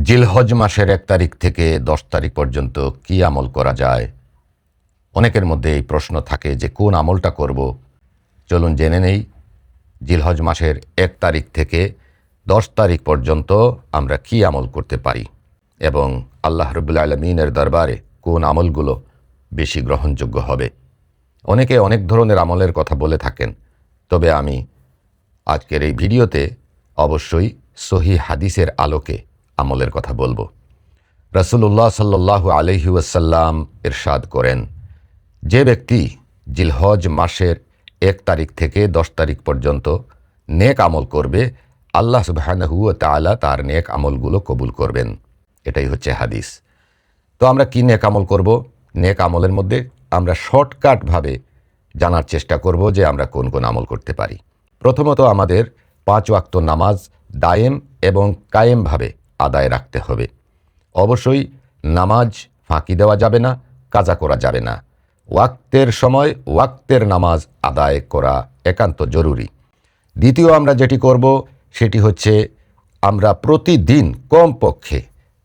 জিলহজ মাসের ১ তারিখ থেকে ১০ তারিখ পর্যন্ত কি আমল করা যায়? অনেকের মধ্যে এই প্রশ্ন থাকে যে কোন আমলটা করব। চলুন জেনে নেই জিলহজ মাসের ১ তারিখ থেকে ১০ তারিখ পর্যন্ত আমরা কি আমল করতে পারি এবং আল্লাহ রাব্বুল আলামিনের দরবারে কোন আমলগুলো বেশি গ্রহণযোগ্য হবে। অনেকে অনেক ধরনের আমলের কথা বলে থাকেন, তবে আমি আজকের এই ভিডিওতে অবশ্যই সহিহ হাদিসের আলোকে আমলের কথা বলবো। রাসূলুল্লাহ সাল্লাল্লাহু আলাইহি ওয়াসাল্লাম ইরশাদ করেন, যে ব্যক্তি জিলহজ মাসের ১ তারিখ থেকে ১০ তারিখ পর্যন্ত নেক আমল করবে, আল্লাহ সুবহানাহু ওয়া তাআলা তার নেক আমলগুলো কবুল করবেন। এটাই হচ্ছে হাদিস। তো আমরা কি নেক আমল করব? নেক আমলের মধ্যে আমরা শর্টকাটভাবে জানার চেষ্টা করব যে আমরা কোন কোন আমল করতে পারি। প্রথমত আমাদের ৫ ওয়াক্ত নামাজ দায়েম এবং কায়েমভাবে আদায় রাখতে হবে। অবশ্যই নামাজ ফাঁকি দেওয়া যাবে না, কাজা করা যাবে না। ওয়াক্তের সময় ওয়াক্তের নামাজ আদায় করা একান্ত জরুরি। দ্বিতীয় আমরা যেটি করব সেটি হচ্ছে আমরা প্রতিদিন কমপক্ষে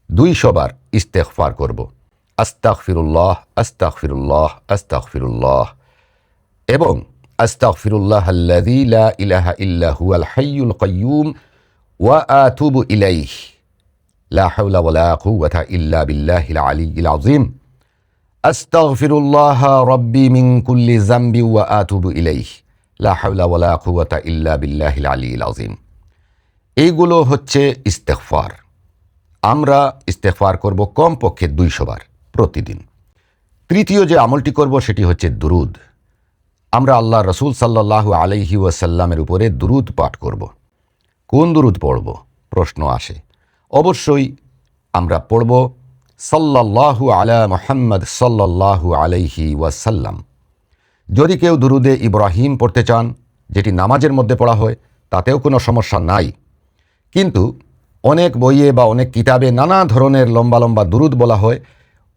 ২০০ বার ইস্তেগফার করব। আস্তাগফিরুল্লাহ আস্তাগফিরুল্লাহ আস্তাগফিরুল্লাহ এবং আস্তাগফিরুল্লাহ আল্লাযী লা ইলাহা ইল্লা হুয়াল হাইয়ুল কাইয়্যুম ওয়া আতুবু ইলাইহি লা হাওলা ওয়ালা কুওয়াতা ইল্লা বিল্লাহিল আলিয়্যিল আযীম আস্তাগফিরুল্লাহ রাব্বি মিন কুল্লি যামবি ওয়া আতুবু ইলাইহি লা হাওলা ওয়ালা কুওয়াতা ইল্লা বিল্লাহিল আলিয়্যিল আযীম। এইগুলো হচ্ছে ইস্তেগফার। আমরা ইস্তেগফার করব কমপক্ষে ২০০ বার প্রতিদিন। তৃতীয় যে আমলটি করব সেটি হচ্ছে দুরুদ। আমরা আল্লাহ রসুল সাল্লাল্লাহু আলাইহি ওয়াসাল্লামের উপরে দুরুদ পাঠ করব। কোন দুরুদ পড়ব প্রশ্ন আসে। অবশ্যই আমরা পড়ব সাল্লাল্লাহু আলা মুহাম্মদ সাল্লাল্লাহু আলাইহি ওয়াসাল্লাম। যদি কেউ দুরুদে ইব্রাহিম পড়তে চান, যেটি নামাজের মধ্যে পড়া হয়, তাতেও কোনো সমস্যা নাই। কিন্তু অনেক বইয়ে বা অনেক কিতাবে নানা ধরনের লম্বা লম্বা দুরুদ বলা হয়,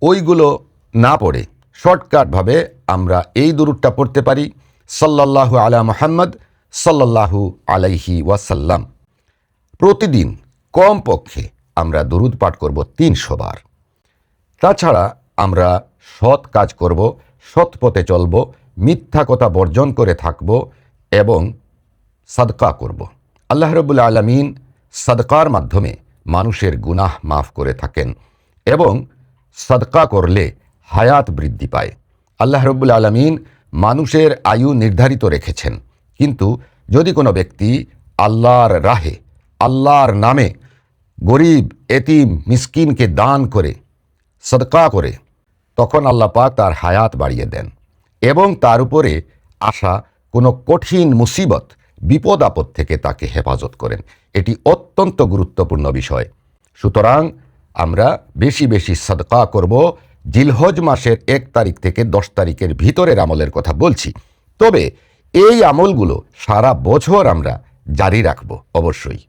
ওইগুলো না পড়ে শর্টকাটভাবে আমরা এই দুরুদটা পড়তে পারি, সাল্লাল্লাহু আলা মুহাম্মদ সাল্লাল্লাহু আলাইহি ওয়াসাল্লাম। প্রতিদিন কমপক্ষে আমরা দুরুদ পাঠ করব ৩০০ বার। তাছাড়া আমরা সৎ কাজ করব, সৎ পথে চলব, মিথ্যা কথা বর্জন করে থাকব এবং সাদকা করব। আল্লাহ রাব্বুল আলামিন সাদকার মাধ্যমে মানুষের গুনাহ মাফ করে থাকেন এবং সাদকা করলে হায়াত বৃদ্ধি পায়। আল্লাহ রাব্বুল আলামিন মানুষের আয়ু নির্ধারিত রেখেছেন, কিন্তু যদি কোনো ব্যক্তি আল্লাহর রাহে আল্লাহর নামে গরিব এতিম মিসকিনকে দান করে সাদকা করে, তখন আল্লাহ পাক তার হায়াত বাড়িয়ে দেন এবং তার উপরে আসা কোনো কঠিন মুসিবত বিপদ আপদ থেকে তাকে হেফাজত করেন। এটি অত্যন্ত গুরুত্বপূর্ণ বিষয়। সুতরাং আমরা বেশি বেশি সাদকা করব। জিলহজ মাসের ১ তারিখ থেকে ১০ তারিখের ভিতরের আমলের কথা বলছি, তবে এই আমলগুলো সারা বছর আমরা জারি রাখব অবশ্যই।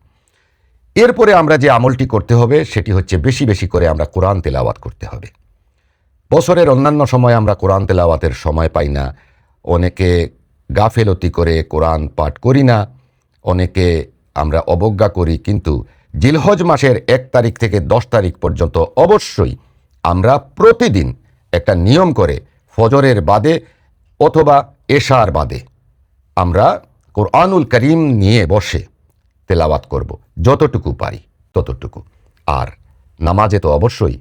এরপরে আমরা যে আমলটি করতে হবে সেটি হচ্ছে বেশি বেশি করে আমরা কোরআন তেলাওয়াত করতে হবে। বছরের অন্যান্য সময় আমরা কোরআন তেলাওয়াতের সময় পাই না, অনেকে গাফেলতি করে কোরআন পাঠ করি না, অনেকে আমরা অবজ্ঞা করি, কিন্তু জিলহজ মাসের ১ তারিখ থেকে ১০ তারিখ পর্যন্ত অবশ্যই আমরা প্রতিদিন একটা নিয়ম করে ফজরের বাদে অথবা এশার বাদে আমরা কোরআনুল করিম নিয়ে বসে তেলাওয়াত করব, যতটুকু পারি ততটুকু। আর নামাজে তো অবশ্যই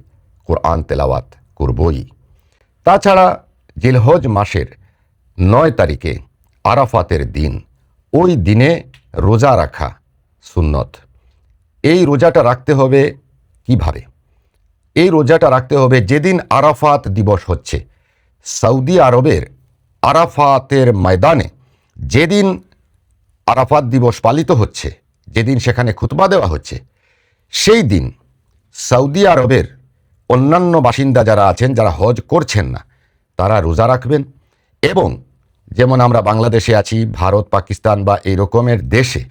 কোরআন তেলাওয়াত করবই। তাছাড়া জিলহজ মাসের ৯ তারিখে আরাফাতের দিন, ওই দিনে রোজা রাখা সুন্নত। এই রোজাটা রাখতে হবে কিভাবে? এই রোজাটা রাখতে হবে যেদিন আরাফাত দিবস হচ্ছে, সৌদি আরবের আরাফাতের ময়দানে যেদিন আরাফাত দিবস পালিত হচ্ছে, যেদিন সেখানে খুতবা দেওয়া হচ্ছে, সেই দিন সৌদি আরবের অন্যান্য বাসিন্দা যারা আছেন, যারা হজ করছেন না, তারা রোজা রাখবেন। এবং যেমন আমরা বাংলাদেশে আছি, ভারত পাকিস্তান বা এই রকমের দেশে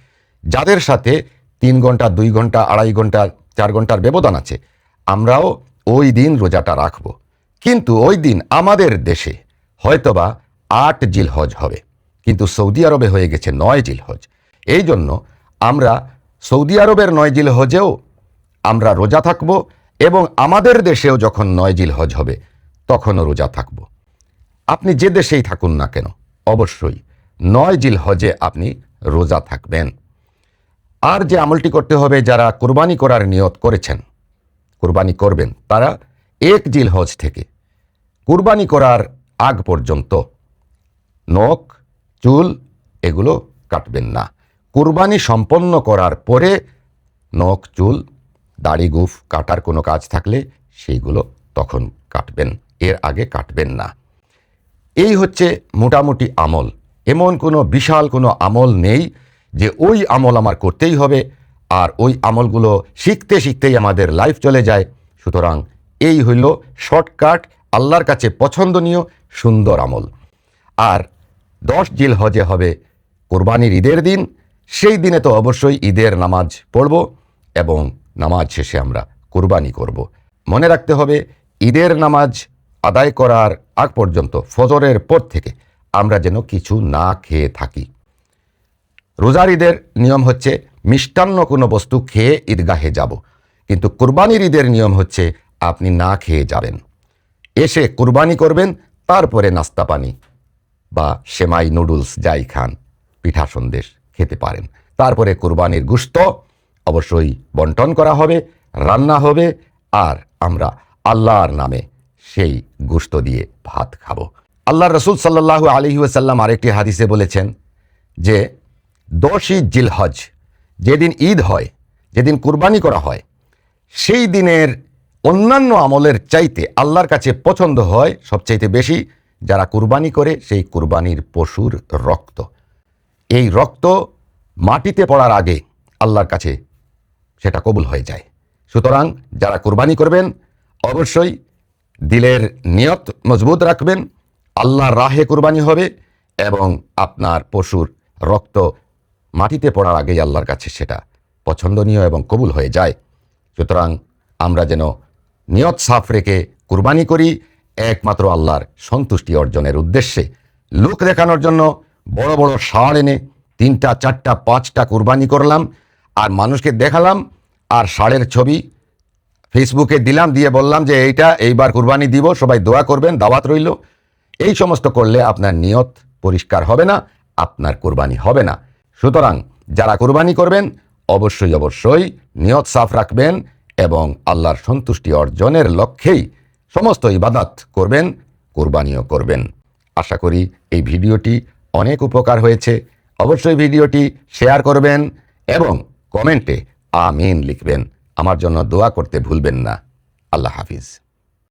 যাদের সাথে ৩ ঘন্টা ২ ঘন্টা ২.৫ ঘন্টা ৪ ঘন্টার ব্যবধান আছে, আমরাও ওই দিন রোজাটা রাখব। কিন্তু ওই দিন আমাদের দেশে হয়তোবা ৮ জিলহজ হবে, কিন্তু সৌদি আরবে হয়ে গেছে ৯ জিলহজ। এই জন্য আমরা সৌদি আরবের ৯ জিলহজেও আমরা রোজা থাকব এবং আমাদের দেশেও যখন 9 জিলহজ হবে তখনও রোজা থাকব। আপনি যে দেশেই থাকুন না কেন অবশ্যই 9 জিলহজে আপনি রোজা থাকবেন। আর যে আমলটি করতে হবে, যারা কুরবানি করার নিয়ত করেছেন, কুরবানি করবেন, তারা 1 জিলহজ থেকে কুরবানি করার আগ পর্যন্ত নখ, চুল এগুলো কাটবেন না। কুরবানি সম্পন্ন করার পরে নখ, চুল, দাড়ি, গোঁফ কাটার কোনো কাজ থাকলে সেইগুলো তখন কাটবেন, এর আগে কাটবেন না। এই হচ্ছে মোটামুটি আমল। এমন কোনো বিশাল কোনো আমল নেই যে ওই আমল আমার করতেই হবে আর ওই আমলগুলো শিখতে শিখতেই আমাদের লাইফ চলে যায়। সুতরাং এই হইল শর্টকাট, আল্লাহর কাছে পছন্দনীয় সুন্দর আমল। আর 10 জিলহজে হবে কোরবানির ঈদের দিন। সেই দিনে তো অবশ্যই ঈদের নামাজ পড়ব এবং নামাজ শেষে আমরা কোরবানি করব। মনে রাখতে হবে, ঈদের নামাজ আদায় করার আগ পর্যন্ত ফজরের পর থেকে আমরা যেন কিছু না খেয়ে থাকি। রোজার ঈদের নিয়ম হচ্ছে মিষ্টান্ন কোনো বস্তু খেয়ে ঈদগাহে যাব, কিন্তু কুরবানির ঈদের নিয়ম হচ্ছে আপনি না খেয়ে যাবেন, এসে কুরবানি করবেন, তারপরে নাস্তা পানি বা সেমাই, নুডলস যাই খান, পিঠা সন্দেশ খেতে পারেন। তারপরে কুরবানির গোশত অবশ্যই বন্টন করা হবে, রান্না হবে, আর আমরা আল্লাহর নামে সেই গোশত দিয়ে ভাত খাবো। আল্লাহর রসুল সাল্লাল্লাহু আলাইহি ওয়াসাল্লাম আরেকটি হাদিসে বলেছেন যে 10ই জিলহজ যেদিন ঈদ হয়, যেদিন কুরবানি করা হয়, সেই দিনের অন্যান্য আমলের চাইতে আল্লাহর কাছে পছন্দ হয় সবচাইতে বেশি যারা কুরবানি করে সেই কুরবানির পশুর রক্ত। এই রক্ত মাটিতে পড়ার আগে আল্লাহর কাছে সেটা কবুল হয়ে যায়। সুতরাং যারা কুরবানি করবেন অবশ্যই দিলের নিয়ত মজবুত রাখবেন, আল্লাহর রাহে কুরবানি হবে এবং আপনার পশুর রক্ত মাটিতে পড়ার আগেই আল্লাহর কাছে সেটা পছন্দনীয় এবং কবুল হয়ে যায়। সুতরাং আমরা যেন নিয়ত সাফ রেখে কুরবানি করি একমাত্র আল্লাহর সন্তুষ্টি অর্জনের উদ্দেশ্যে। লোক দেখানোর জন্য বড় বড় ষাঁড় এনে 3টা 4টা 5টা কুরবানি করলাম আর মানুষকে দেখালাম, আর ষাঁড়ের ছবি ফেসবুকে দিলাম, দিয়ে বললাম যে এইবার কুরবানি দিব, সবাই দোয়া করবেন, দাওয়াত রইল। এই সমস্ত করলে আপনার নিয়ত পরিষ্কার হবে না, আপনার কুরবানি হবে না। সুতরাং যারা কুরবানি করবেন অবশ্যই নিয়ত সাফ রাখবেন এবং আল্লাহর সন্তুষ্টি অর্জনের লক্ষ্যেই সমস্ত ইবাদত করবেন, কুরবানিও করবেন। আশা করি এই ভিডিওটি অনেক উপকার হয়েছে। অবশ্যই ভিডিওটি শেয়ার করবেন এবং কমেন্টে আমিন লিখবেন। আমার জন্য দোয়া করতে ভুলবেন না। আল্লাহ হাফিজ।